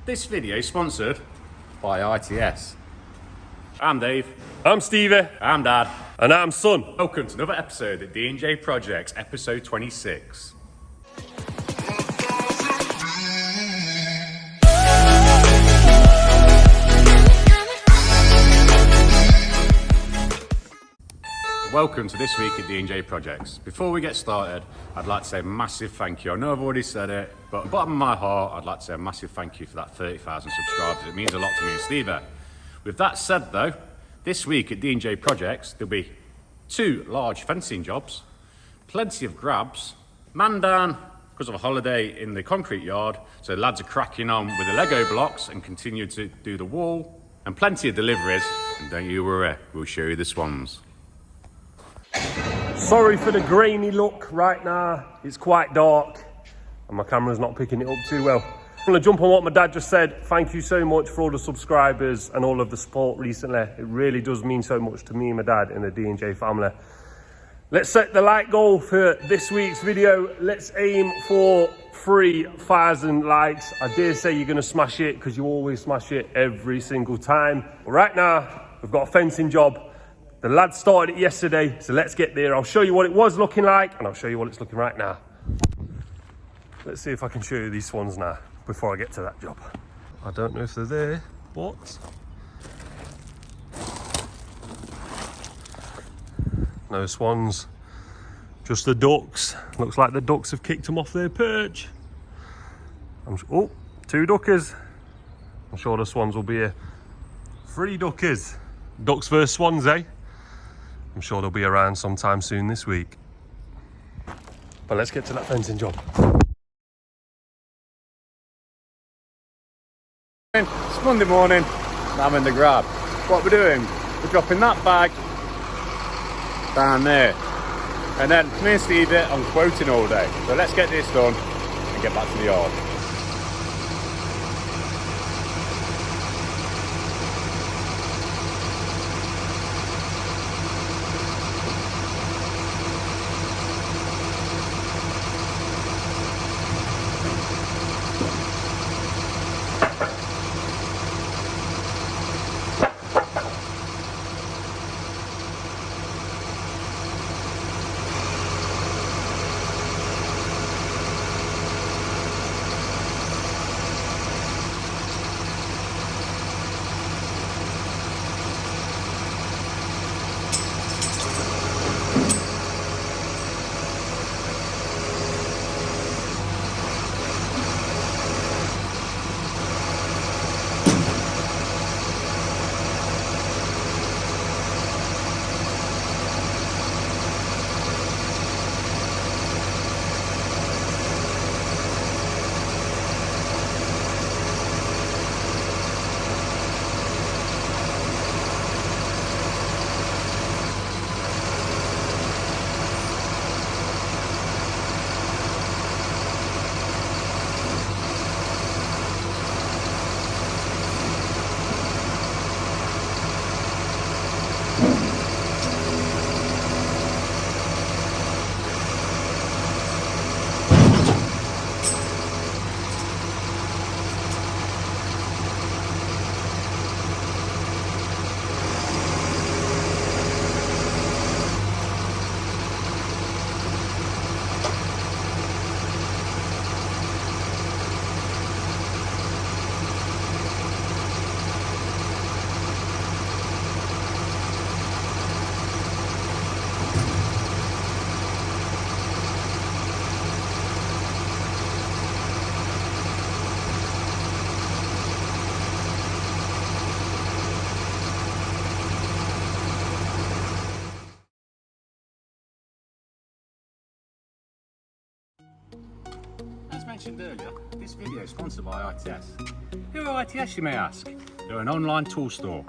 This video is sponsored by ITS. I'm Dave. I'm Stevie. I'm Dad. And I'm Son. Welcome to another episode of D&J Projects, episode 26. Welcome to this week at D&J Projects. Before we get started, I'd like to say a massive thank you. I know I've already said it, but at the bottom of my heart, I'd like to say a massive thank you for that 30,000 subscribers. It means a lot to me and Stevie. With that said though, this week at D&J Projects, there'll be 2 large fencing jobs, plenty of grabs, man down because of a holiday in the concrete yard, so the lads are cracking on with the Lego blocks and continue to do the wall, and plenty of deliveries, and don't you worry, we'll show you the swans. Sorry for the grainy look right now. It's quite dark and my camera's not picking it up too well. I'm going to jump on what my dad just said. Thank you so much for all the subscribers and all of the support recently. It really does mean so much to me and my dad and the D&J family. Let's set the like goal for this week's video. Let's aim for 3,000 likes. I dare say you're going to smash it because you always smash it every single time. But right now, we've got a fencing job. The lads started it yesterday, so let's get there. I'll show you what it was looking like, and I'll show you what it's looking right now. Let's see if I can show you these swans now, before I get to that job. I don't know if they're there, but... no swans, just the ducks. Looks like the ducks have kicked them off their perch. Oh, 2 duckers. I'm sure the swans will be here. 3 duckers. Ducks versus swans, eh? I'm sure they'll be around sometime soon this week. But let's get to that fencing job. It's Monday morning, and I'm in the grab. What we're doing, we're dropping that bag down there. And then me and Stevie, I'm quoting all day. So let's get this done and get back to the yard. As mentioned earlier, this video is sponsored by ITS. Who are ITS, you may ask? They're an online tool store,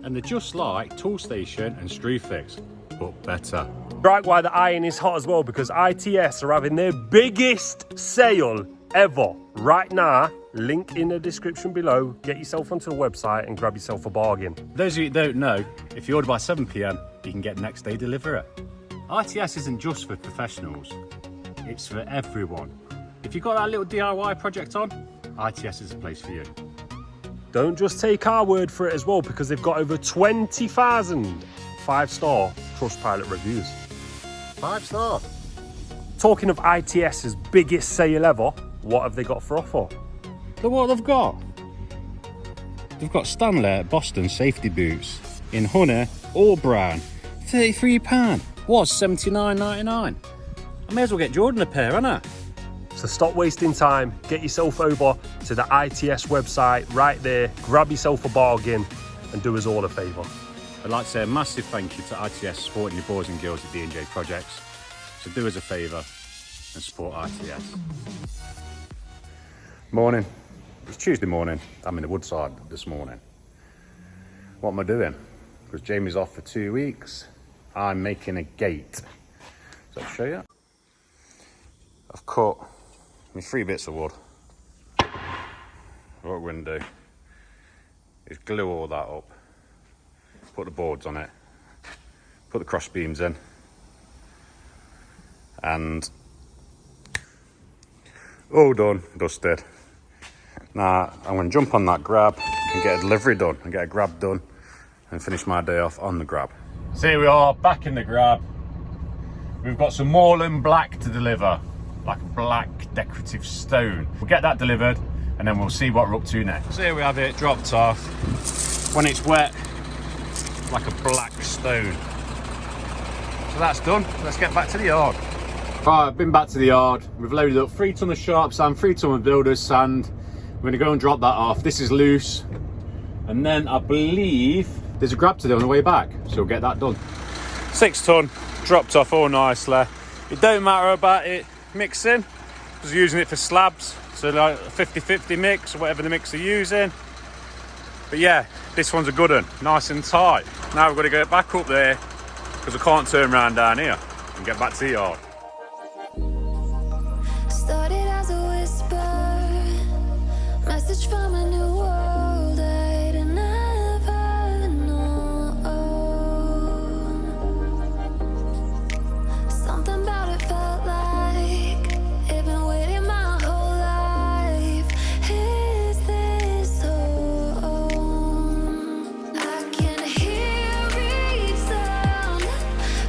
and they're just like Toolstation and Screwfix, but better. Right, why the iron is hot as well, because ITS are having their biggest sale ever right now. Link in the description below. Get yourself onto the website and grab yourself a bargain. Those of you that don't know, if you order by 7 PM, you can get next day delivery. ITS isn't just for professionals, it's for everyone. If you've got that little DIY project on, ITS is the place for you. Don't just take our word for it as well, because they've got over 20,000 5-star Trustpilot reviews. 5-star. Talking of ITS's biggest sale ever, what have they got for offer? Look what they've got. They've got Stanley Boston safety boots in honey or brown. £33. Was $79.99. I may as well get Jordan a pair, ain't I? So stop wasting time, get yourself over to the ITS website right there, grab yourself a bargain and do us all a favour. I'd like to say a massive thank you to ITS supporting your boys and girls at D&J Projects. So do us a favour and support ITS. Morning. It's Tuesday morning. I'm in the Woodside this morning. What am I doing? Because Jamie's off for 2 weeks. I'm making a gate. So I'll show you. I've cut me 3 bits of wood. What we're going to do is glue all that up, put the boards on it, put the cross beams in, and all done, dusted. Now I'm going to jump on that grab and get a delivery done and get a grab done and finish my day off on the grab. So here we are, back in the grab. We've got some Moreland black to deliver, like a black decorative stone. We'll get that delivered and then we'll see what we're up to next. So here we have it dropped off. When it's wet, like a black stone. So that's done. Let's get back to the yard. Right, I've been back to the yard. We've loaded up 3 ton of sharp sand, 3 ton of builder's sand. We're gonna go and drop that off. This is loose. And then I believe there's a grab to do on the way back. So we'll get that done. 6 ton, dropped off all nicely. It don't matter about it mixing, because we're using it for slabs. So like a 50-50 mix or whatever the mix are using. But yeah, this one's a good one, nice and tight. Now we've got to get back up there because I can't turn around down here and get back to the yard. Started as a whisper, message from a new world I'd never known. Something about it felt like it'd been waiting my whole life. Is this home? I can hear each sound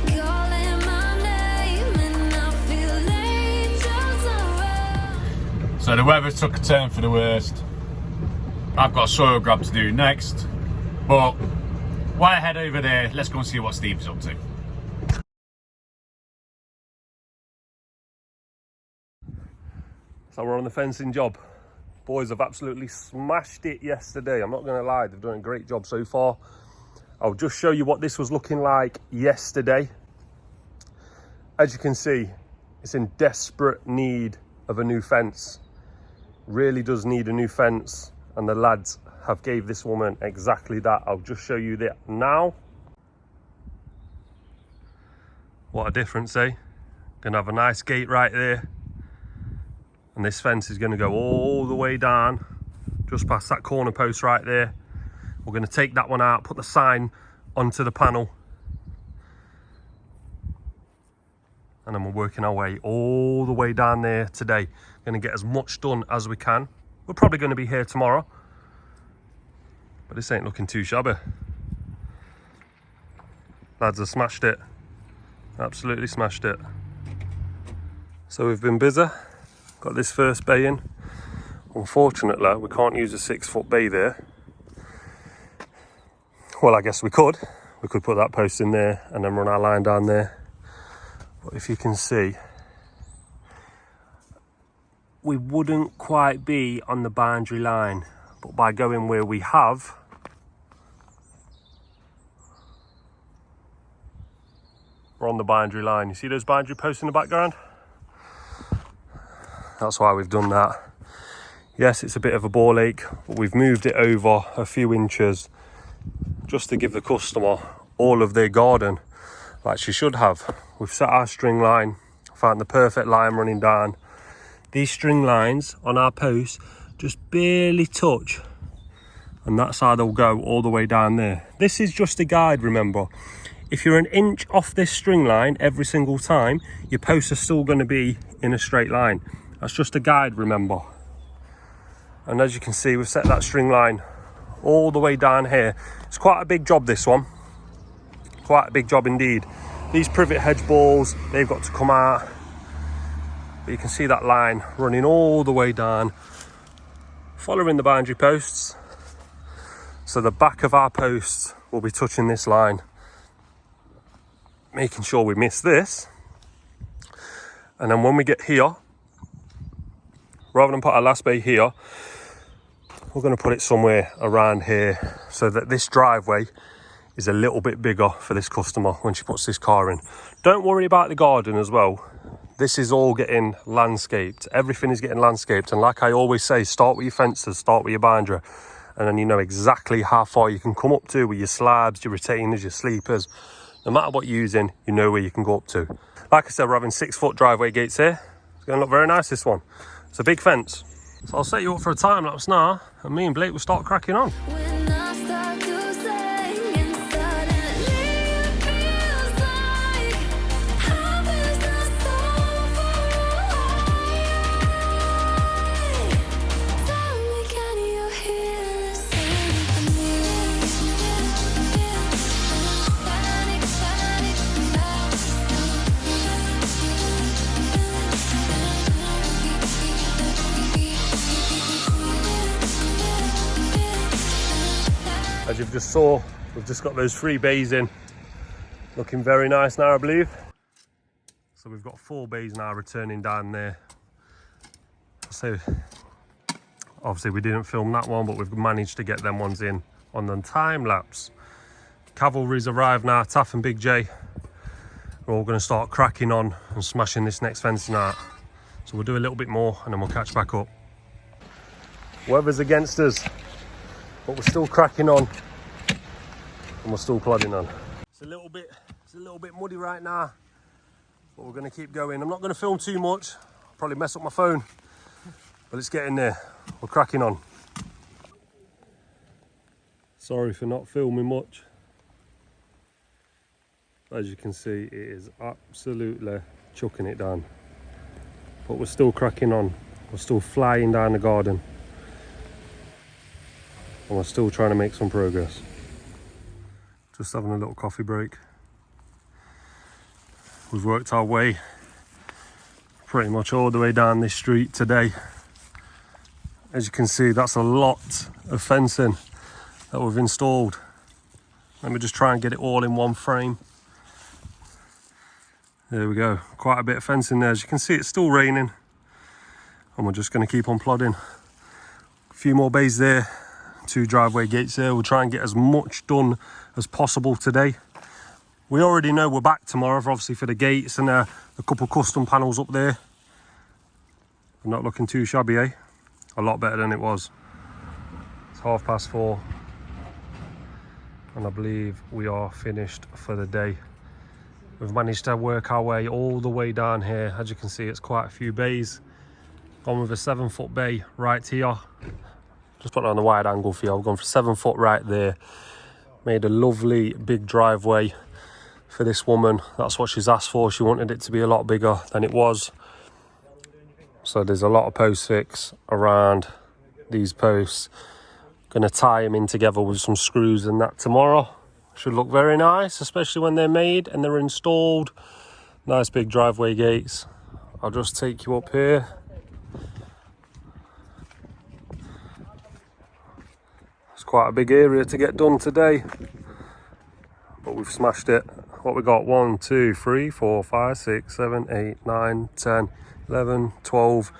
calling my name, and I feel angels around. So the weather took a turn for the worst. I've got a soil grab to do next, but while I head over there, let's go and see what Steve's up to. So we're on the fencing job. Boys have absolutely smashed it yesterday. I'm not going to lie, they've done a great job so far. I'll just show you what this was looking like yesterday. As you can see, it's in desperate need of a new fence. Really does need a new fence, and the lads have gave this woman exactly that. I'll just show you that now. What a difference, eh? Gonna have a nice gate right there. And this fence is going to go all the way down, just past that corner post right there. We're going to take that one out, put the sign onto the panel. And then we're working our way all the way down there today. Going to get as much done as we can. We're probably going to be here tomorrow. But this ain't looking too shabby. Lads have smashed it. Absolutely smashed it. So we've been busy. Got this first bay in. Unfortunately, we can't use a 6-foot bay there. Well, I guess we could. We could put that post in there and then run our line down there. But if you can see, we wouldn't quite be on the boundary line. But by going where we have, we're on the boundary line. You see those boundary posts in the background? That's why we've done that. Yes, it's a bit of a ball ache, but we've moved it over a few inches just to give the customer all of their garden like she should have. We've set our string line, found the perfect line running down. These string lines on our posts just barely touch, and that's how they'll go all the way down there. This is just a guide, remember. If you're an inch off this string line every single time, your posts are still going to be in a straight line. That's just a guide, remember. And as you can see, we've set that string line all the way down here. It's quite a big job, this one. Quite a big job indeed. These privet hedge balls, they've got to come out. But you can see that line running all the way down, following the boundary posts. So the back of our posts will be touching this line, making sure we miss this. And then when we get here, rather than put our last bay here, we're going to put it somewhere around here so that this driveway is a little bit bigger for this customer when she puts this car in. Don't worry about the garden as well. This is all getting landscaped. Everything is getting landscaped. And like I always say, start with your fences, start with your boundary. And then you know exactly how far you can come up to with your slabs, your retainers, your sleepers. No matter what you're using, you know where you can go up to. Like I said, we're having 6-foot driveway gates here. It's going to look very nice, this one. It's a big fence. So I'll set you up for a time lapse now, and me and Blake will start cracking on. When I start to sing and suddenly it feels like heaven's not so far away. Tell me, can you hear the symphony? Panic, panic, As you've just saw, we've just got those 3 bays in. Looking very nice now, I believe. So we've got 4 bays now returning down there. So obviously we didn't film that one, but we've managed to get them ones in on the time lapse. Cavalry's arrived now, Taff and Big J. We're all going to start cracking on and smashing this next fencing out. So we'll do a little bit more and then we'll catch back up. Weather's against us, but we're still cracking on and we're still plodding on. It's a little bit muddy right now, but we're going to keep going. I'm not going to film too much. I'll probably mess up my phone, but it's getting there. We're cracking on. Sorry for not filming much. As you can see, it is absolutely chucking it down, but we're still cracking on. We're still flying down the garden. And we're still trying to make some progress. Just having a little coffee break. We've worked our way pretty much all the way down this street today. As you can see, that's a lot of fencing that we've installed. Let me just try and get it all in one frame. There we go, quite a bit of fencing there. As you can see, it's still raining and we're just going to keep on plodding. A few more bays there. 2 driveway gates there. We'll try and get as much done as possible today. We already know we're back tomorrow, obviously, for the gates and a couple custom panels up there. They're not looking too shabby, eh? A lot better than it was. It's 4:30 and I believe we are finished for the day. We've managed to work our way all the way down here. As you can see, it's quite a few bays. Gone with a 7-foot bay right here. Just put it on the wide angle for you. I've gone for 7 foot right there. Made a lovely big driveway for this woman. That's what she's asked for. She wanted it to be a lot bigger than it was. So there's a lot of post fix around these posts. Going to tie them in together with some screws and that tomorrow. Should look very nice, especially when they're made and they're installed. Nice big driveway gates. I'll just take you up here. It's quite a big area to get done today, but we've smashed it. What we got? 1, 2, 3, 4, 5, 6, 7, 8, 9, 10, 11, 12.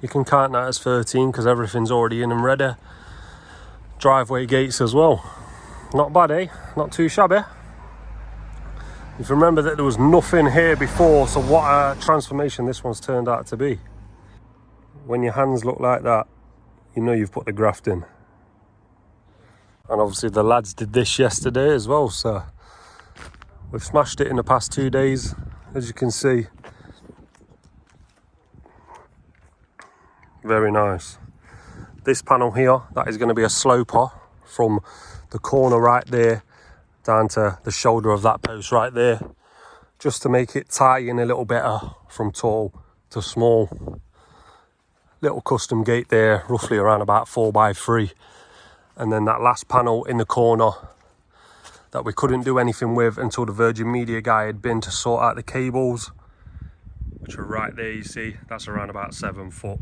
You can count that as 13 because everything's already in and ready. Driveway gates as well. Not bad, eh? Not too shabby. If you remember that there was nothing here before, so what a transformation this one's turned out to be. When your hands look like that, you know you've put the graft in. And obviously the lads did this yesterday as well, so we've smashed it in the past 2 days, as you can see. Very nice. This panel here, that is going to be a sloper from the corner right there down to the shoulder of that post right there, just to make it tie in a little better from tall to small. Little custom gate there, roughly around about 4x3. And then that last panel in the corner that we couldn't do anything with until the Virgin Media guy had been to sort out the cables, which are right there, you see. That's around about 7 foot.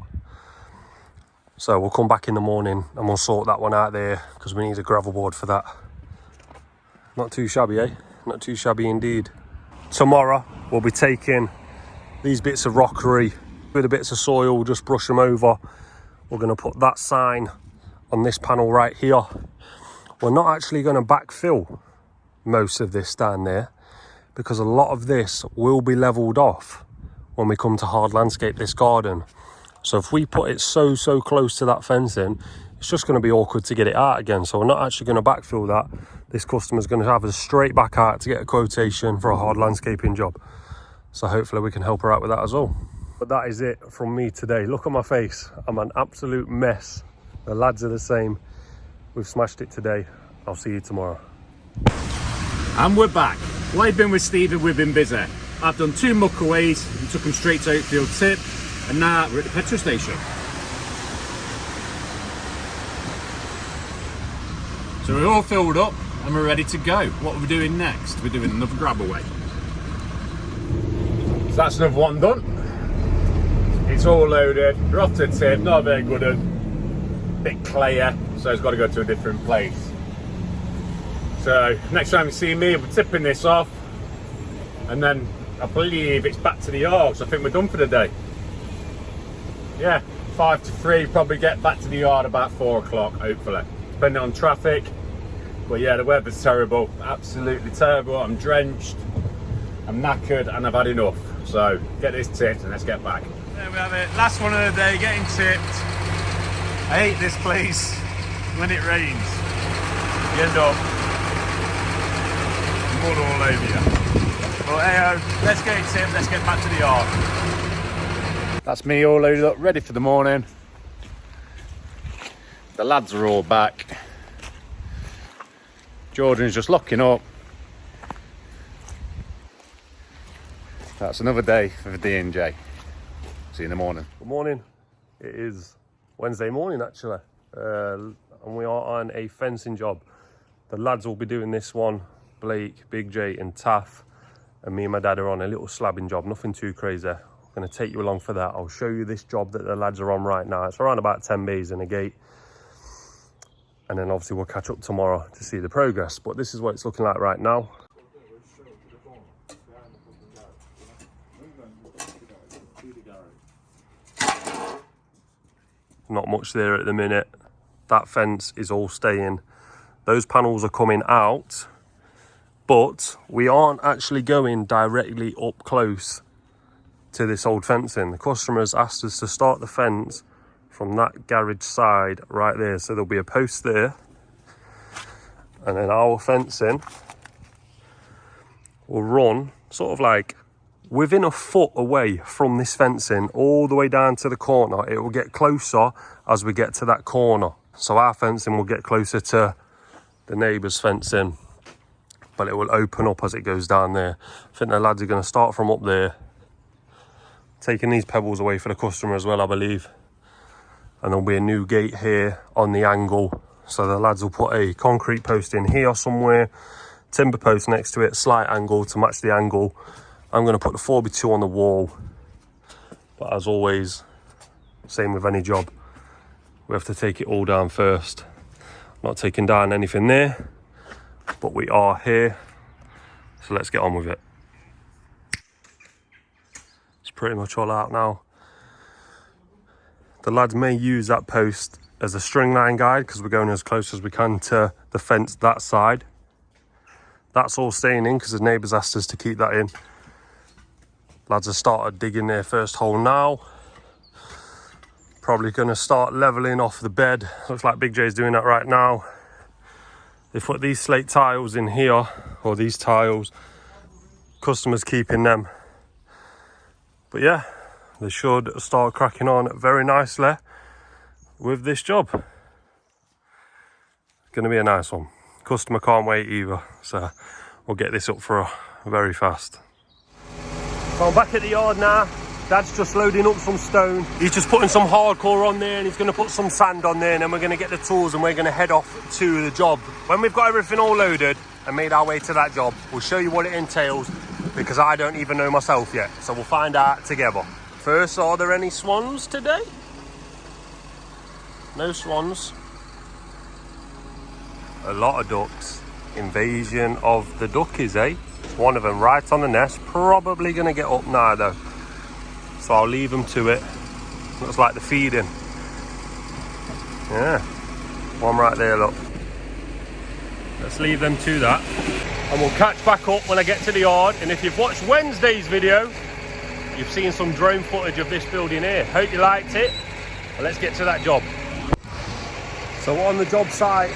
So we'll come back in the morning and we'll sort that one out there because we need a gravel board for that. Not too shabby, eh? Not too shabby indeed. Tomorrow we'll be taking these bits of rockery with the bits of soil, just brush them over. We're going to put that sign on this panel right here. We're not actually going to backfill most of this down there because a lot of this will be leveled off when we come to hard landscape this garden. So if we put it so close to that fencing, it's just going to be awkward to get it out again. So we're not actually going to backfill that. This customer's going to have us straight back out to get a quotation for a hard landscaping job. So hopefully we can help her out with that as well. But that is it from me today. Look at my face. I'm an absolute mess. The lads are the same. We've smashed it today. I'll see you tomorrow. And we're back. While I've been with Stevie, we've been busy. I've done 2 muckaways and took them straight to Outfield Tip. And now we're at the petrol station. So we're all filled up and we're ready to go. What are we doing next? We're doing another grab away. So that's another one done. It's all loaded. We're off to Tip, not a very good one. Bit clayer, so it's got to go to a different place. So next time you see me, we're tipping this off. And then I believe it's back to the yard. So I think we're done for the day. Yeah, 5 to 3, probably get back to the yard about 4 o'clock, hopefully. Depending on traffic. But yeah, the weather's terrible, absolutely terrible. I'm drenched, I'm knackered, and I've had enough. So get this tipped and let's get back. There we have it, last one of the day, getting tipped. I hate this place when it rains. You end up mud all over you. But hey, let's get it tipped, let's get back to the yard. That's me all loaded up, ready for the morning. The lads are all back. Jordan's just locking up. That's another day for the D&J. See you in the morning. Good morning. It is Wednesday morning actually. And we are on a fencing job. The lads will be doing this one. Blake, Big J and Taff. And me and my dad are on a little slabbing job, nothing too crazy. I'm going to take you along for that. I'll show you this job that the lads are on right now. It's around about 10 bays in a gate. And then obviously we'll catch up tomorrow to see the progress. But this is what it's looking like right now. Not much there at the minute. That fence is all staying. Those panels are coming out. But we aren't actually going directly up close to this old fencing. The customer's asked us to start the fence from that garage side right there. So there'll be a post there. And then our fencing will run sort of like within a foot away from this fencing all the way down to the corner. It will get closer as we get to that corner. So our fencing will get closer to the neighbour's fencing, but it will open up as it goes down there. I think the lads are going to start from up there, taking these pebbles away for the customer as well, I believe. And there'll be a new gate here on the angle. So the lads will put a concrete post in here somewhere, timber post next to it, slight angle to match the angle. I'm going to put the 4x2 on the wall. But as always, same with any job, we have to take it all down first. Not taking down anything there, but we are here. So let's get on with it. It's pretty much all out now. The lads may use that post as a string line guide because we're going as close as we can to the fence that side. That's all staying in because the neighbours asked us to keep that in. Lads have started digging their first hole now. Probably going to start levelling off the bed. Looks like Big J's doing that right now. They put these slate tiles in here, or these tiles. Customers keeping them. But yeah, they should start cracking on very nicely with this job. It's going to be a nice one. Customer can't wait either, so we'll get this up for very fast. So I'm back at the yard now. Dad's just loading up some stone. He's just putting some hardcore on there and he's going to put some sand on there, and then we're going to get the tools and we're going to head off to the job. When we've got everything all loaded and made our way to that job, we'll show you what it entails, because I don't even know myself yet. So we'll find out together. First, are there any swans today? No swans. A lot of ducks. Invasion of the duckies, eh? One of them right on the nest. Probably going to get up now though. So I'll leave them to it. Looks like the feeding. Yeah. One right there, look. Let's leave them to that. And we'll catch back up when I get to the yard. And if you've watched Wednesday's video, you've seen some drone footage of this building here. Hope you liked it. Well, let's get to that job. So on the job site,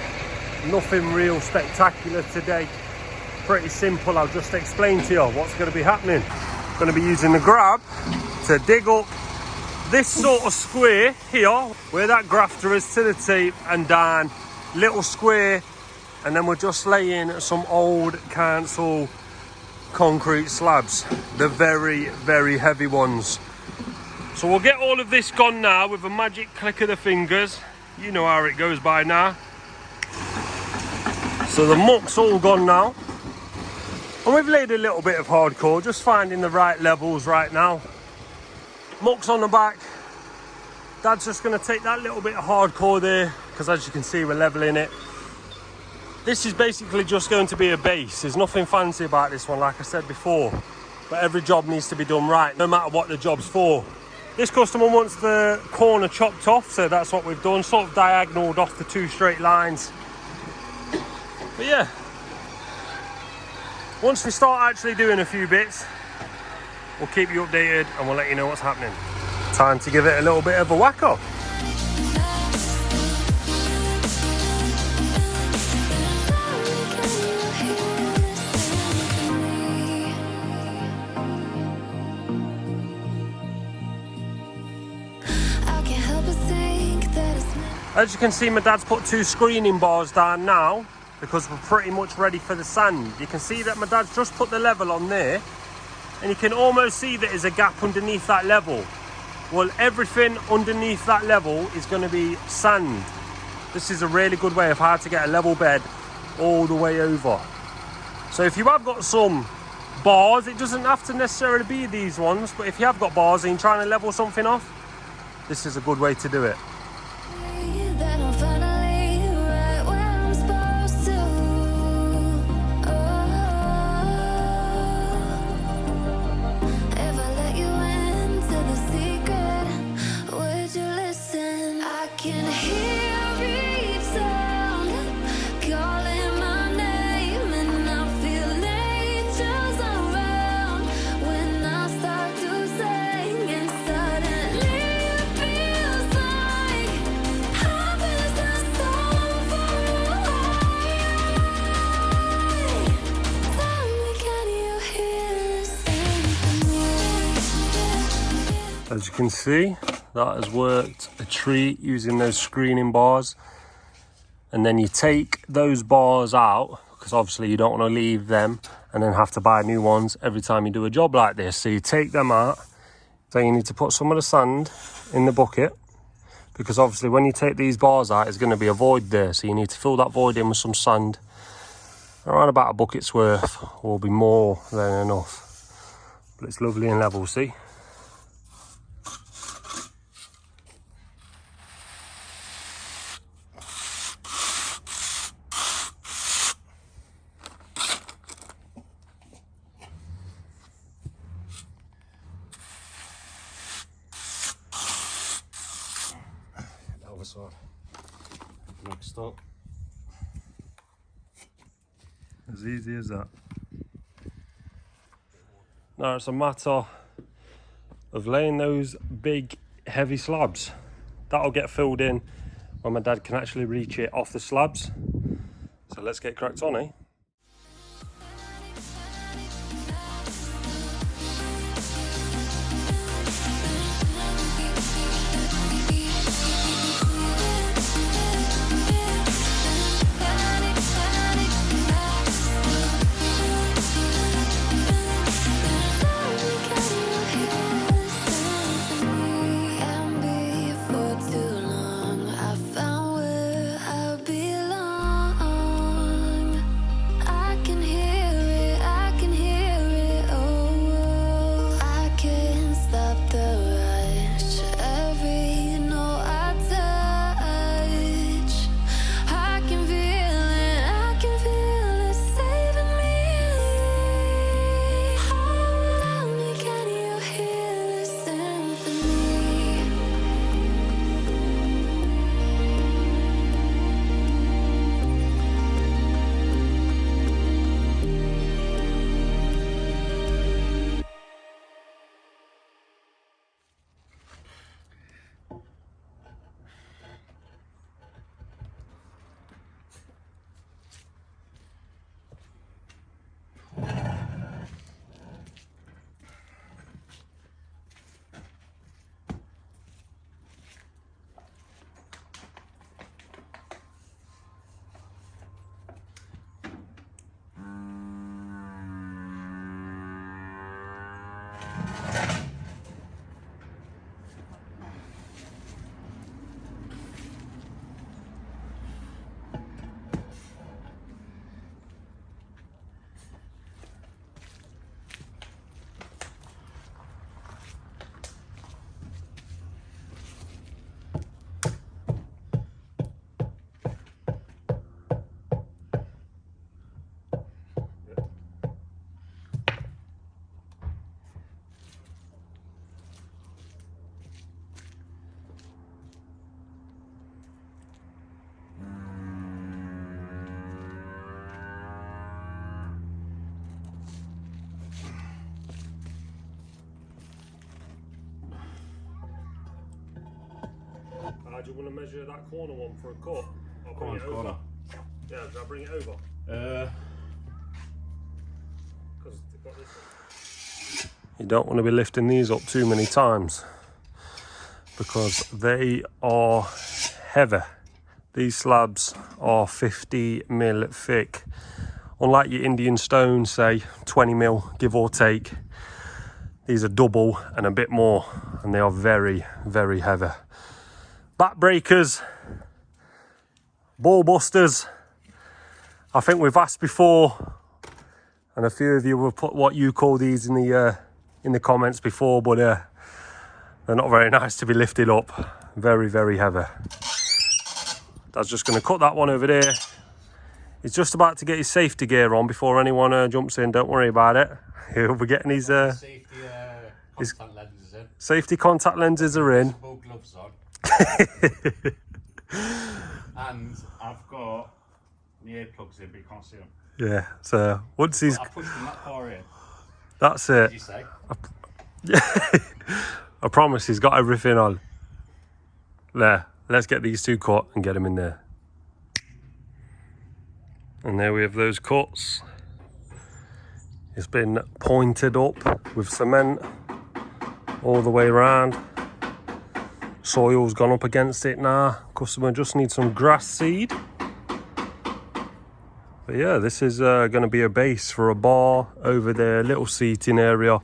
nothing real spectacular today. Pretty simple. I'll just explain to you what's going to be happening. I'm going to be using the grab to dig up this sort of square here where that grafter is to the tape, and down little square, and then we're just laying some old council concrete slabs, the very heavy ones. So we'll get all of this gone now with a magic click of the fingers. You know how it goes by now. So the muck's all gone now, and we've laid a little bit of hardcore, just finding the right levels right now. Muck's on the back. Dad's just going to take that little bit of hardcore there, because as you can see we're leveling it. This is basically just going to be a base. There's nothing fancy about this one, like I said before, but every job needs to be done right, no matter what the job's for. This customer wants the corner chopped off, so that's what we've done, sort of diagonaled off the two straight lines. But yeah, once we start actually doing a few bits, we'll keep you updated and we'll let you know what's happening. Time to give it a little bit of a whack up. As you can see, my dad's put 2 screening bars down now, because we're pretty much ready for the sand. You can see that my dad's just put the level on there, and you can almost see that there's a gap underneath that level. Well, everything underneath that level is going to be sand. This is a really good way of how to get a level bed all the way over. So if you have got some bars, it doesn't have to necessarily be these ones, but if you have got bars and you're trying to level something off, this is a good way to do it. As you can see, that has worked a treat using those screening bars. And then you take those bars out, because obviously you don't want to leave them and then have to buy new ones every time you do a job like this. So you take them out. Then you need to put some of the sand in the bucket, because obviously when you take these bars out, there's going to be a void there. So you need to fill that void in with some sand. Around about a bucket's worth will be more than enough. But it's lovely and level, see? Side. Next up. As easy as that. Now it's a matter of laying those big heavy slabs. That'll get filled in when my dad can actually reach it off the slabs. So let's get cracked on, eh? How do you want to measure that corner one for a cut? I'll bring Corner it to over. corner. Yeah, shall I bring it over? Because they've got this one. You don't want to be lifting these up too many times because they are heavy. These slabs are 50 mil thick. Unlike your Indian stone, say 20 mil, give or take. These are double and a bit more, and they are very, very heavy. Back breakers, ball busters. I think we've asked before, and a few of you will put what you call these in the comments before, but they're not very nice to be lifted up. Very, very heavy. Dad's just going to cut that one over there. He's just about to get his safety gear on before anyone jumps in. Don't worry about it. He'll be getting his Contact lenses in. safety contact lenses are in. Gloves on. And I've got the earplugs in, but you can't see them. Yeah, so once he's... I pushed them that far in. That's What it. did you say? I promise he's got everything on. There, let's get these two cut and get them in there. And there we have those cuts. It's been pointed up with cement all the way around. Soil's gone up against it now. Customer just needs some grass seed. But yeah, this is going to be a base for a bar over there, little seating area.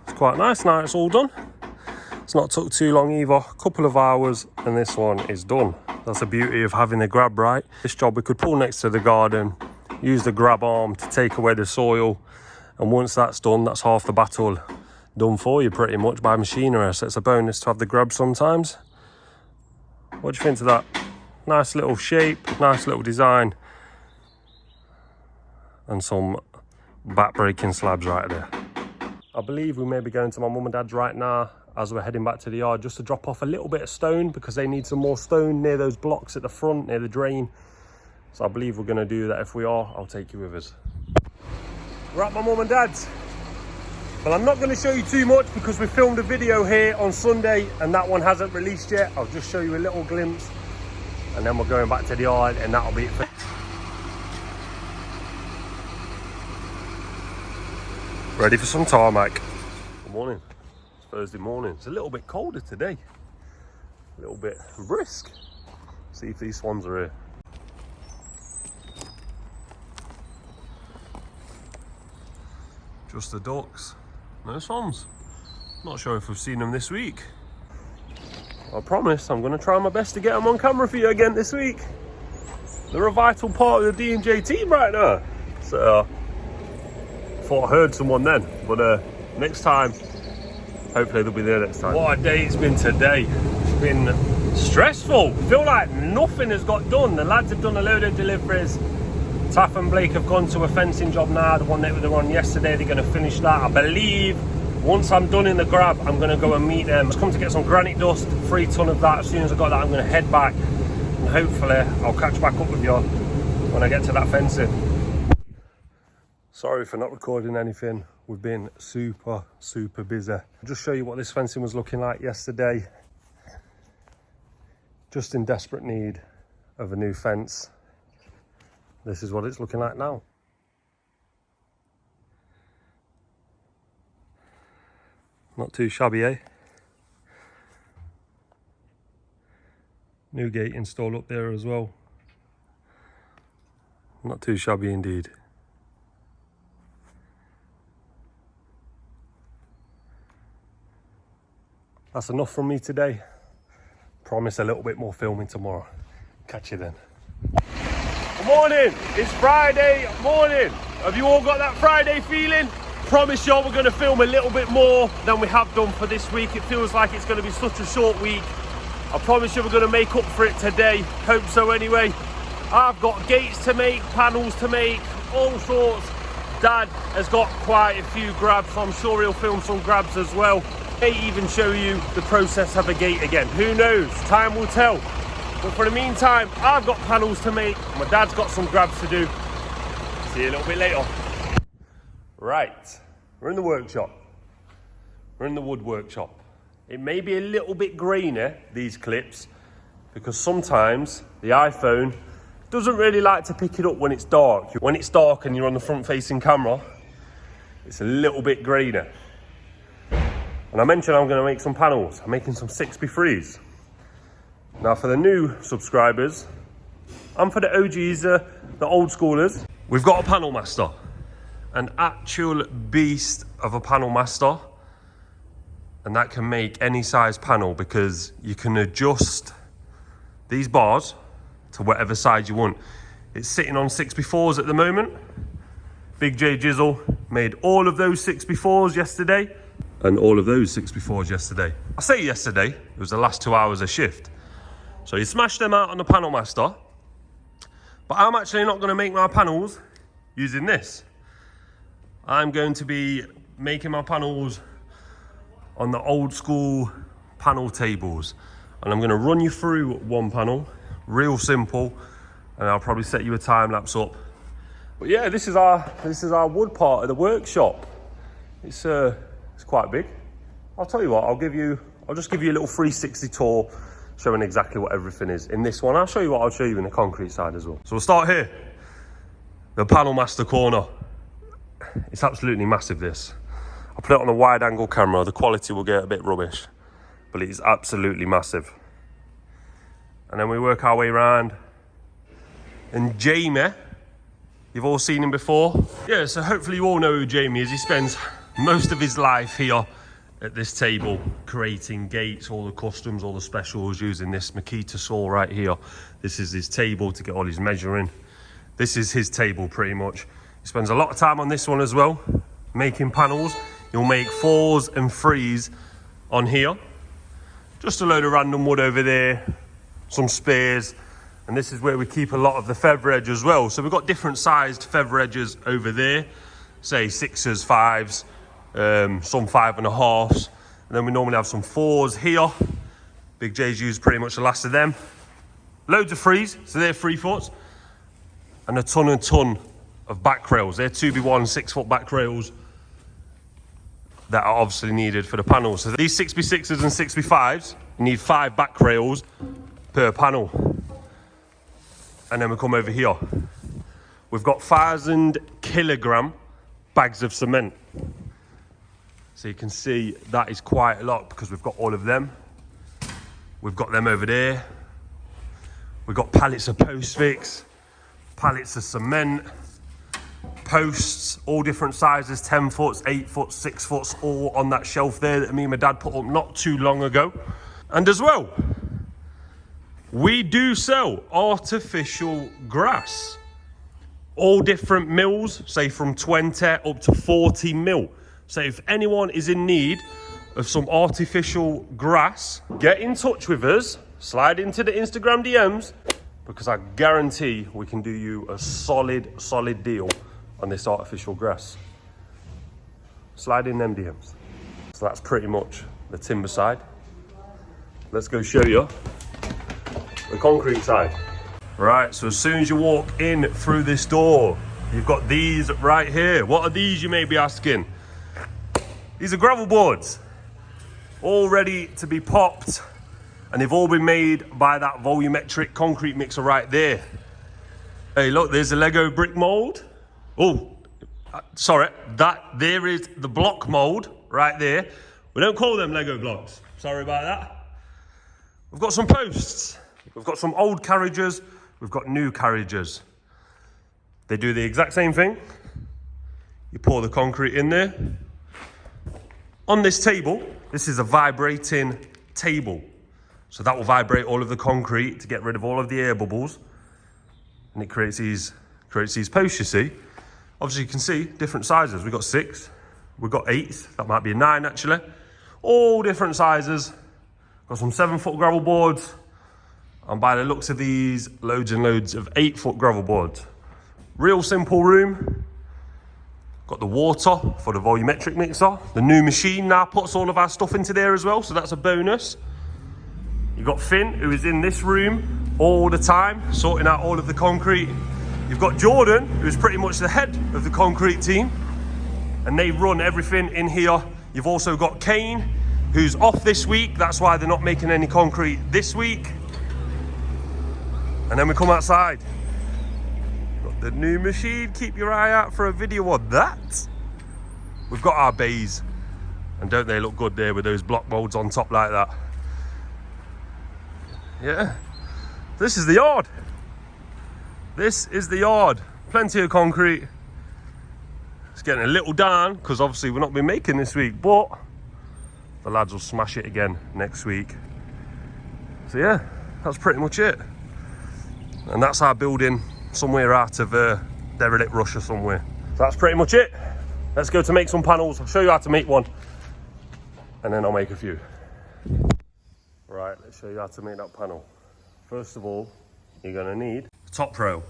It's quite nice now it's all done. It's not took too long either, a couple of hours and this one is done. That's the beauty of having the grab right. This job we could pull next to the garden, use the grab arm to take away the soil, and once that's done, that's half the battle done for you pretty much by machinery. So it's a bonus to have the grab sometimes. What do you think of that? Nice little shape, nice little design, and some back-breaking slabs right there. I believe we may be going to my mum and dad's right now as we're heading back to the yard just to drop off a little bit of stone because they need some more stone near those blocks at the front, near the drain. So I believe we're going to do that. If we are, I'll take you with us. We're at my mum and dad's. Well, I'm not going to show you too much because we filmed a video here on Sunday and that one hasn't released yet. I'll just show you a little glimpse and then we're going back to the yard and that'll be it for... Ready for some tarmac. Good morning. It's Thursday morning. It's a little bit colder today. A little bit brisk. See if these swans are here. Just the ducks. No swans. Not sure if we've seen them this week. I promise I'm going to try my best to get them on camera for you again this week. They're a vital part of the D&J team right now. So thought I heard someone then, but next time, hopefully they'll be there next time. What a day it's been today. It's been stressful. I feel like nothing has got done. The lads have done a load of deliveries. Taff and Blake have gone to a fencing job now, the one that they were on yesterday. They're going to finish that. I believe once I'm done in the grab, I'm going to go and meet them. I've come to get some granite dust, 3 ton of that. As soon as I got that, I'm going to head back and hopefully I'll catch back up with you when I get to that fencing. Sorry for not recording anything. We've been super busy. I'll just show you what this fencing was looking like yesterday. Just in desperate need of a new fence. This is what it's looking like now. Not too shabby, eh? New gate installed up there as well. Not too shabby indeed. That's enough from me today. Promise a little bit more filming tomorrow. Catch you then. Good morning, it's Friday morning. Have you all got that Friday feeling? Promise y'all we're going to film a little bit more than we have done for this week. It feels like it's going to be such a short week. I promise you we're going to make up for it today. Hope so anyway. I've got gates to make, panels to make, all sorts. Dad has got quite a few grabs, so I'm sure he'll film some grabs as well. May even show you the process of a gate again. Who knows? Time will tell. But for the meantime, I've got panels to make. My dad's got some grabs to do. See you a little bit later. Right, we're in the workshop. We're in the wood workshop. It may be a little bit grainy, these clips, because sometimes the iPhone doesn't really like to pick it up when it's dark. When it's dark and you're on the front-facing camera, it's a little bit grainy. And I mentioned I'm going to make some panels. I'm making some 6x3s. Now for the new subscribers, and for the OGs, the old schoolers, we've got a panel master. An actual beast of a panel master. And that can make any size panel because you can adjust these bars to whatever size you want. It's sitting on 6x4s at the moment. Big J Jizzle made all of those 6x4s yesterday and all of those 6x4s yesterday. I say yesterday, it was the last 2 hours of shift. So he smashed them out on the panel master. But I'm actually not going to make my panels using this. I'm going to be making my panels on the old school panel tables. And I'm going to run you through one panel, real simple, and I'll probably set you a time lapse up. But yeah, this is our wood part of the workshop. It's quite big. I'll tell you what, I'll just give you a little 360 tour showing exactly what everything is in this one. I'll show you what I'll show you in the concrete side as well. So we'll start here, the panel master corner. It's absolutely massive, this. I'll put it on a wide angle camera. The quality will get a bit rubbish, but it is absolutely massive. And then we work our way around. And Jamie, you've all seen him before. Yeah, so hopefully you all know who Jamie is. He spends most of his life here at this table, creating gates, all the customs, all the specials, using this Makita saw right here. This is his table to get all his measuring. This is his table pretty much. He spends a lot of time on this one as well, making panels. You'll make 4s and 3s on here. Just a load of random wood over there, some spears, and this is where we keep a lot of the feather edge as well. So we've got different sized feather edges over there, say 6s, 5s, some 5.5s, and then we normally have some 4s here. Big J's used pretty much the last of them. Loads of 3s, so they're 3 foot, and a ton of back rails. They're 2x1 6-foot back rails that are obviously needed for the panels. So these 6x6s and 6x5s, you need 5 back rails per panel. And then we come over here. We've got 1,000 kilogram bags of cement. So you can see that is quite a lot because we've got all of them. We've got them over there. We've got pallets of post fix, pallets of cement, posts, all different sizes, 10 foots, 8 foot, 6 foots, all on that shelf there that me and my dad put up not too long ago. And as well, we do sell artificial grass. All different mils, say from 20 up to 40 mil. So if anyone is in need of some artificial grass, get in touch with us, slide into the Instagram DMs, because I guarantee we can do you a solid deal on this artificial grass. Slide in them DMs. So that's pretty much the timber side. Let's go show you the concrete side. Right, so as soon as you walk in through this door, you've got these right here. What are these, you may be asking? These are gravel boards, all ready to be popped, and they've all been made by that volumetric concrete mixer right there. Hey, look, there's a Lego brick mold. Oh, sorry, that there is the block mold right there. We don't call them Lego blocks. Sorry about that. We've got some posts. We've got some old carriages. We've got new carriages. They do the exact same thing. You pour the concrete in there. On this table, this is a vibrating table. So that will vibrate all of the concrete to get rid of all of the air bubbles. And it creates these posts, you see. Obviously you can see different sizes. We've got 6, we've got 8, that might be a 9 actually. All different sizes. Got some 7-foot gravel boards. And by the looks of these, loads and loads of 8-foot gravel boards. Real simple room. Got the water for the volumetric mixer. The new machine now puts all of our stuff into there as well, so that's a bonus. You've got Finn, who is in this room all the time, sorting out all of the concrete. You've got Jordan, who's pretty much the head of the concrete team, and they run everything in here. You've also got Kane, who's off this week. That's why they're not making any concrete this week. And then we come outside. Got the new machine. Keep your eye out for a video on that. We've got our bays. And don't they look good there with those block molds on top like that? Yeah. This is the yard. This is the yard. Plenty of concrete. It's getting a little down because obviously we're not been making this week, but the lads will smash it again next week. So yeah, that's pretty much it. And that's our building somewhere out of derelict Russia somewhere. So that's pretty much it. Let's go to make some panels. I'll show you how to make one. And then I'll make a few. Right, let's show you how to make that panel. First of all, you're gonna need a top rail.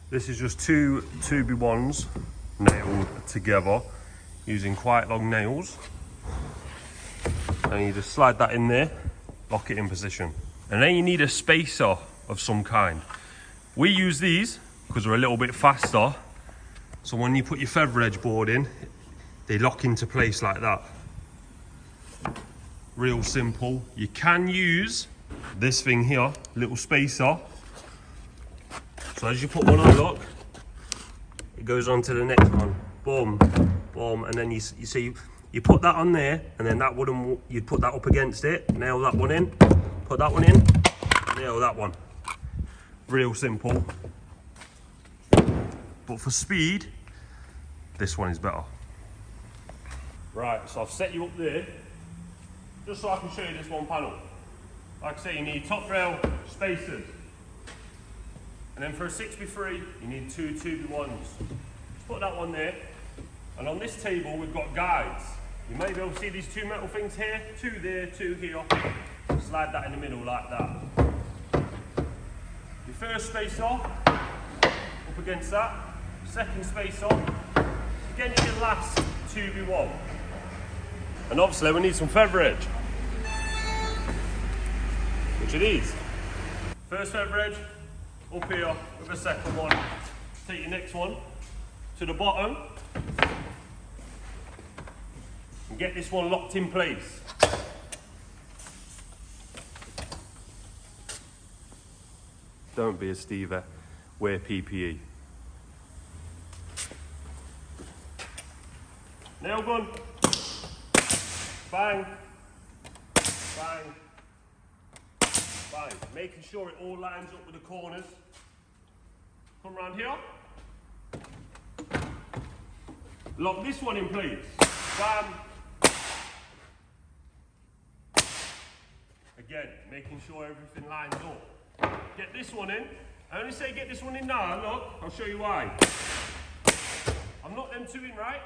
This is just two 2x1s nailed together using quite long nails. And you just slide that in there, lock it in position. And then you need a spacer of some kind. We use these because they're a little bit faster. So when you put your feather edge board in, they lock into place like that. Real simple. You can use this thing here, little spacer. So as you put one on lock, it goes on to the next one. Boom, boom, and then you see you put that on there, and then that wooden, you'd put that up against it, nail that one in, put that one in, nail that one. Real simple. But for speed, this one is better. Right, so I've set you up there, just so I can show you this one panel. Like I say, you need top rail, spacers. And then for a 6x3, you need two 2x1s. Just put that one there. And on this table, we've got guides. You may be able to see these two metal things here, two there, two here. Slide that in the middle like that. Your first spacer, up against that. Second spacer, against your last 2x1. And obviously we need some feather edge. Which it is. First feather edge, up here with a second one. Take your next one to the bottom and get this one locked in place. Don't be a Stevie, wear PPE. Nail gun, bang, bang, bang. Making sure it all lines up with the corners. Come round here. Lock this one in place. Bam. Again, making sure everything lines up. Get this one in. I only say get this one in now, look. I'll show you why. I've knocked them two in, right?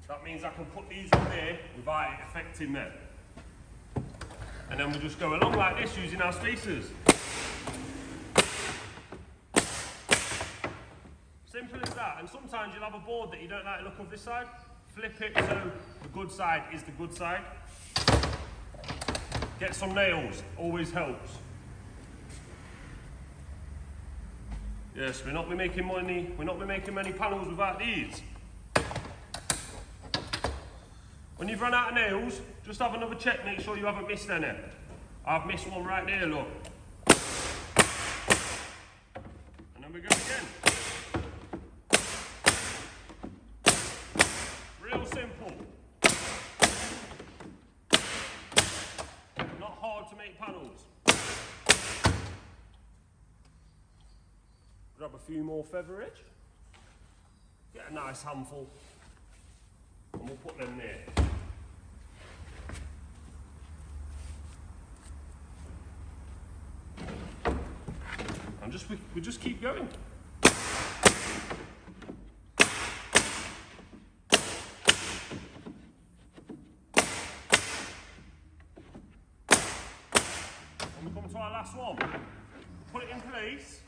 That means I can put these in there without it affecting them. And then we'll just go along like this using our spacers. Simple as that. And sometimes you'll have a board that you don't like the look of this side. Flip it so the good side is the good side. Get some nails, always helps. Yes, we're not making many panels without these. When you've run out of nails, just have another check, make sure you haven't missed any. I've missed one right there, look. And then we go again. Real simple. Not hard to make panels. Grab a few more feather edge. Get a nice handful. And we'll put them there. And we just keep going. And we come to our last one. Put it in place.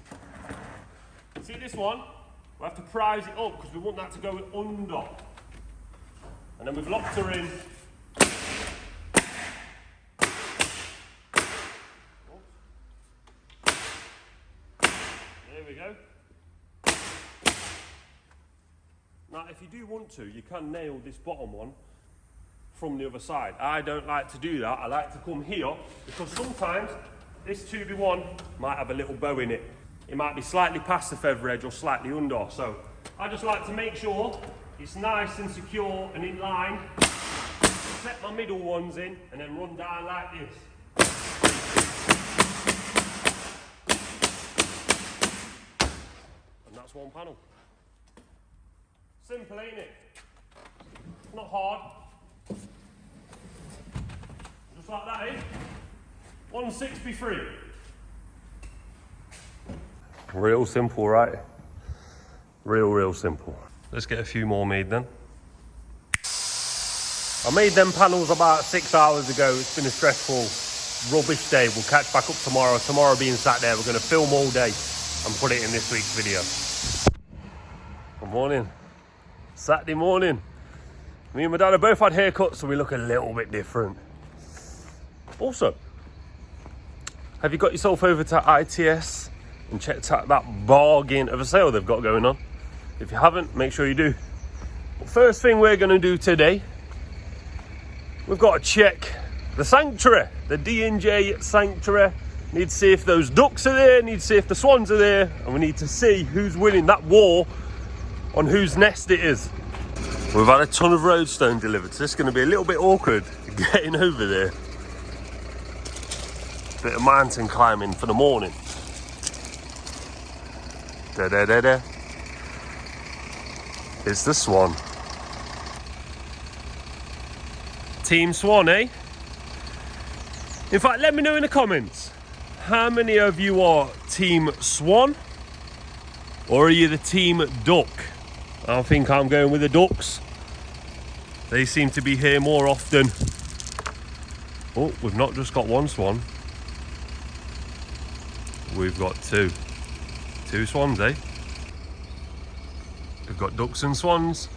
See this one? We have to prise it up because we want that to go under. And then we've locked her in. There we go. Now, if you do want to, you can nail this bottom one from the other side. I don't like to do that. I like to come here because sometimes this 2B1 might have a little bow in it. It might be slightly past the feather edge or slightly under. So I just like to make sure it's nice and secure and in line. Set my middle ones in and then run down like this. And that's one panel. Simple, ain't it? Not hard. Just like that, eh? 163. Real simple, right? Real simple. Let's get a few more made then. I made them panels about 6 hours ago. It's been a stressful, rubbish day. We'll catch back up tomorrow. Tomorrow being Saturday, we're going to film all day and put it in this week's video. Good morning. Saturday morning. Me and my dad have both had haircuts, so we look a little bit different. Also, have you got yourself over to ITS and checked out that bargain of a sale they've got going on? If you haven't, make sure you do. But first thing we're going to do today, we've got to check the sanctuary, the D&J sanctuary. Need to see if those ducks are there, need to see if the swans are there, and we need to see who's winning that war on whose nest it is. We've had a ton of roadstone delivered, so it's going to be a little bit awkward getting over there. Bit of mountain climbing for the morning. Da-da-da-da. It's the swan. Team Swan, eh? In fact, let me know in the comments, how many of you are Team Swan? Or are you the Team Duck? I think I'm going with the ducks. They seem to be here more often. Oh, we've not just got one swan. We've got two. Two swans, eh? We've got ducks and swans.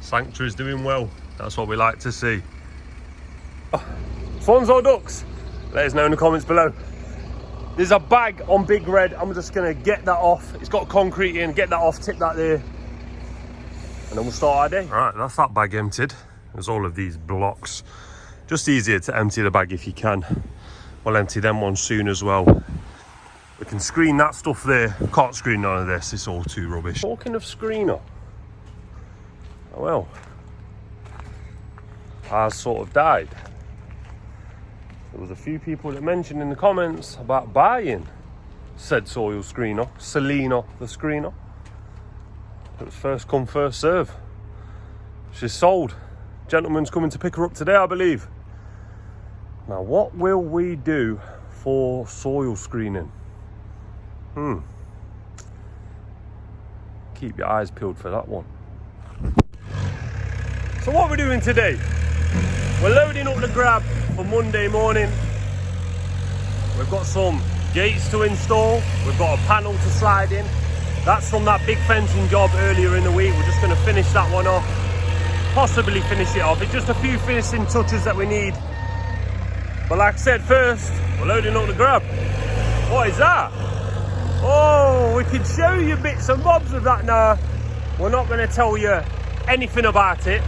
Sanctuary's doing well. That's what we like to see. Swans or ducks? Let us know in the comments below. There's a bag on Big Red. I'm just going to get that off. It's got concrete in. Get that off, tip that there. And then we'll start our day. Right, that's that bag emptied. There's all of these blocks. Just easier to empty the bag if you can. We'll empty them ones soon as well. We can screen that stuff there. Can't screen none of this. It's all too rubbish. Talking of screener. Oh well. Ours sort of died. There was a few people that mentioned in the comments about buying said soil screener, Selena The Screener. It was first come, first serve. She's sold. Gentleman's coming to pick her up today, I believe. Now, what will we do for soil screening? Keep your eyes peeled for that one. So what we're doing today, we're loading up the grab for Monday morning. We've got some gates to install. We've got a panel to slide in. That's from that big fencing job earlier in the week. We're just going to finish that one off. Possibly finish it off. It's just a few finishing touches that we need. But like I said, first, we're loading up the grab. What is that? Oh, we can show you bits and bobs of that now. We're not going to tell you anything about it,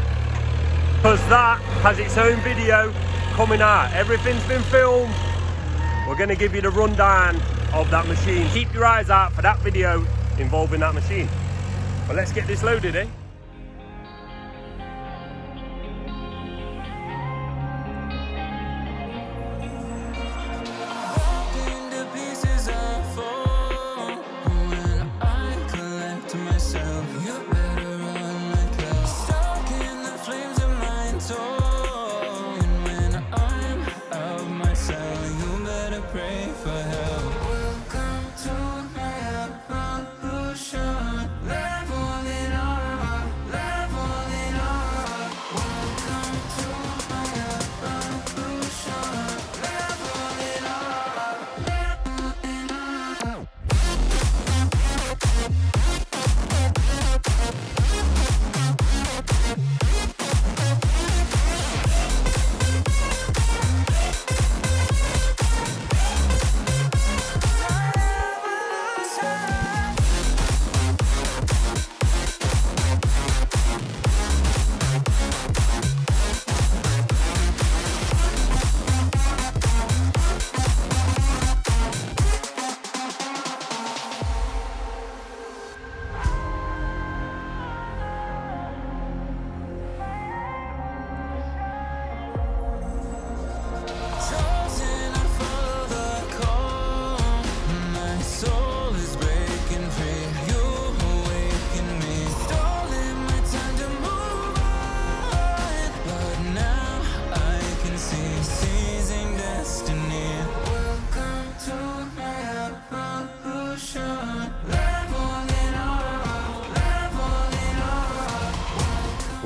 because that has its own video coming out. Everything's been filmed. We're going to give you the rundown of that machine. Keep your eyes out for that video involving that machine. But let's get this loaded, eh?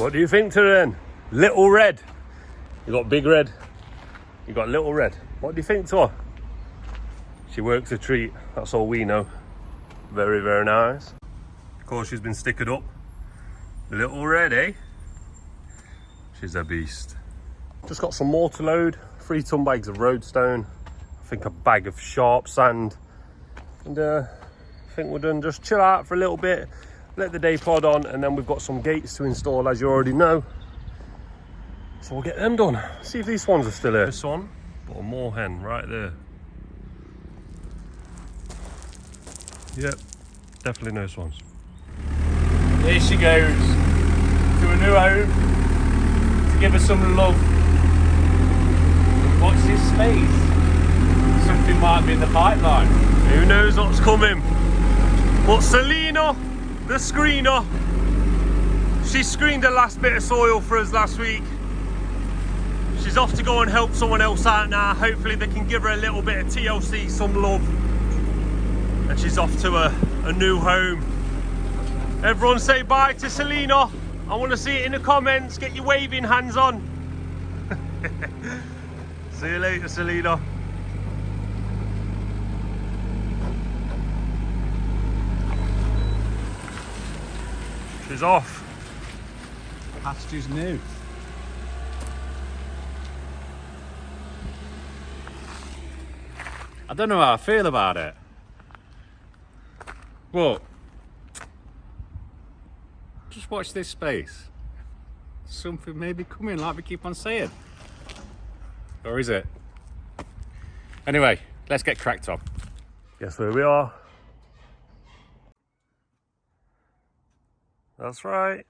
What do you think to her then? Little Red. You got Big Red. You got Little Red. What do you think to her? She works a treat. That's all we know. Very, very nice. Of course, she's been stickered up. Little Red, eh? She's a beast. Just got some more to load. 3 ton bags of roadstone. I think a bag of sharp sand. And I think we're done. Just chill out for a little bit. Let the day plod on. And then we've got some gates to install, as you already know. So we'll get them done. See if these swans are still here. This one, but a moorhen right there. Yep, definitely no swans. Here she goes to a new home to give us some love. Watch this space. Something might be in the pipeline. Who knows what's coming? But Selena The Screener, she screened the last bit of soil for us last week. She's off to go and help someone else out now. Hopefully they can give her a little bit of TLC, some love. And she's off to a new home. Everyone say bye to Selena. I want to see it in the comments. Get your waving hands on. See you later, Selena. She's off. Pasture's new. I don't know how I feel about it. But just watch this space. Something may be coming, like we keep on saying. Or is it? Anyway, let's get cracked on. Guess where we are? That's right.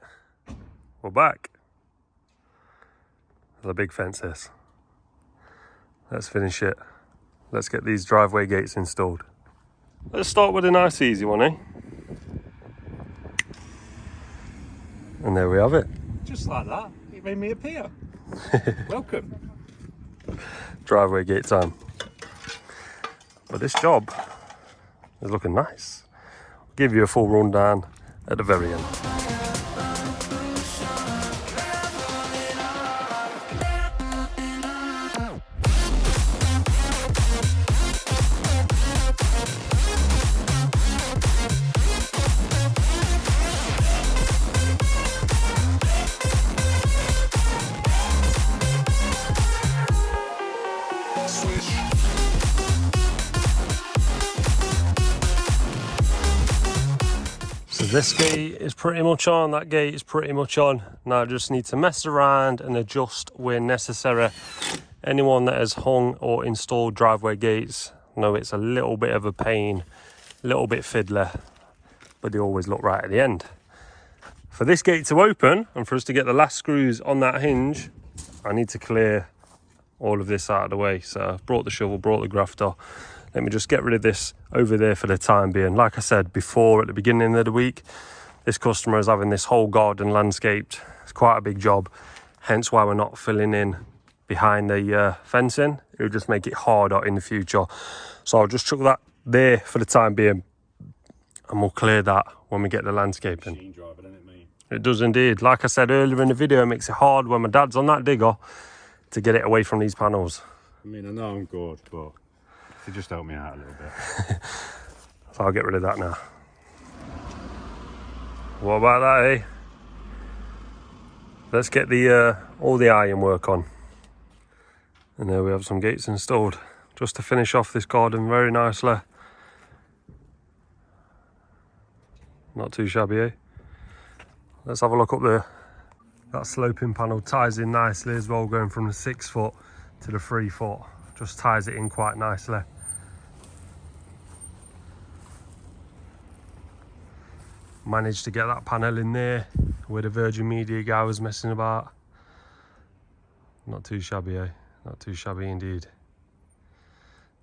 We're back. The big fence is. Let's finish it. Let's get these driveway gates installed. Let's start with a nice easy one, eh? And there we have it. Just like that, it made me appear. Welcome. Driveway gate time. But this job is looking nice. I'll give you a full rundown at the very end. So this gate is pretty much on, that gate is pretty much on. Now I just need to mess around and adjust where necessary. Anyone that has hung or installed driveway gates know it's a little bit of a pain, a little bit fiddler, but they always look right at the end. For this gate to open and for us to get the last screws on that hinge, I need to clear all of this out of the way. So I've brought the shovel, brought the grafter. Let me just get rid of this over there for the time being. Like I said before at the beginning of the week, this customer is having this whole garden landscaped. It's quite a big job, hence why we're not filling in behind the fencing. It would just make it harder in the future. So I'll just chuck that there for the time being and we'll clear that when we get the landscaping. Machine driver, doesn't it, mate? It does indeed. Like I said earlier in the video, it makes it hard when my dad's on that digger to get it away from these panels. I mean, I know I'm good, but if you just help me out a little bit. So I'll get rid of that now. What about that, eh? Let's get the all the iron work on. And there we have some gates installed. Just to finish off this garden very nicely. Not too shabby, eh? Let's have a look up there. That sloping panel ties in nicely as well, going from the 6 foot to the 3 foot. Just ties it in quite nicely. Managed to get that panel in there where the Virgin Media guy was messing about. Not too shabby, eh? Not too shabby indeed.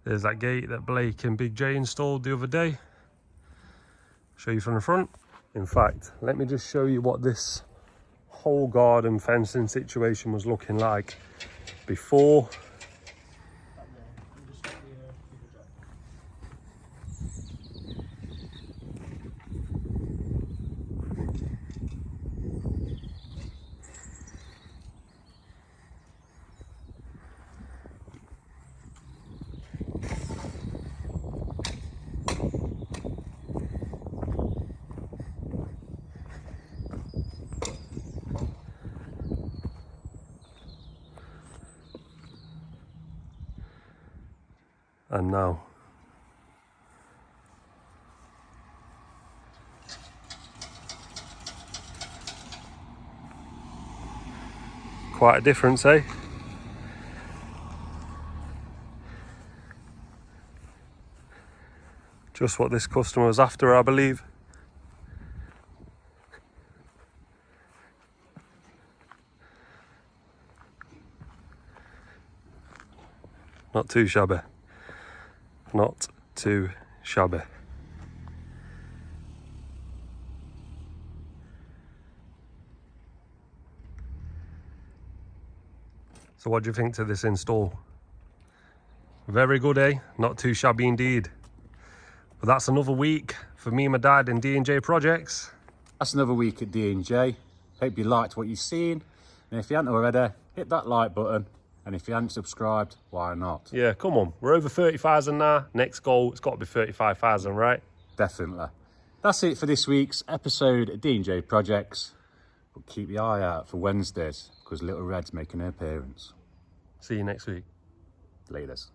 There's that gate that Blake and Big J installed the other day. Show you from the front. In fact, let me just show you what this whole garden fencing situation was looking like before. And now. Quite a difference, eh? Just what this customer was after, I believe. Not too shabby. Not too shabby. So what do you think to this install? Very good, eh? Not too shabby indeed. But that's another week for me and my dad in D&J Projects. That's another week at D&J. Hope you liked what you've seen. And if you haven't already, hit that like button. And if you haven't subscribed, why not? Yeah, come on. We're over 30,000 now. Next goal, it's got to be 35,000, right? Definitely. That's it for this week's episode of D&J Projects. But keep your eye out for Wednesdays, because Little Red's making an appearance. See you next week. Laters.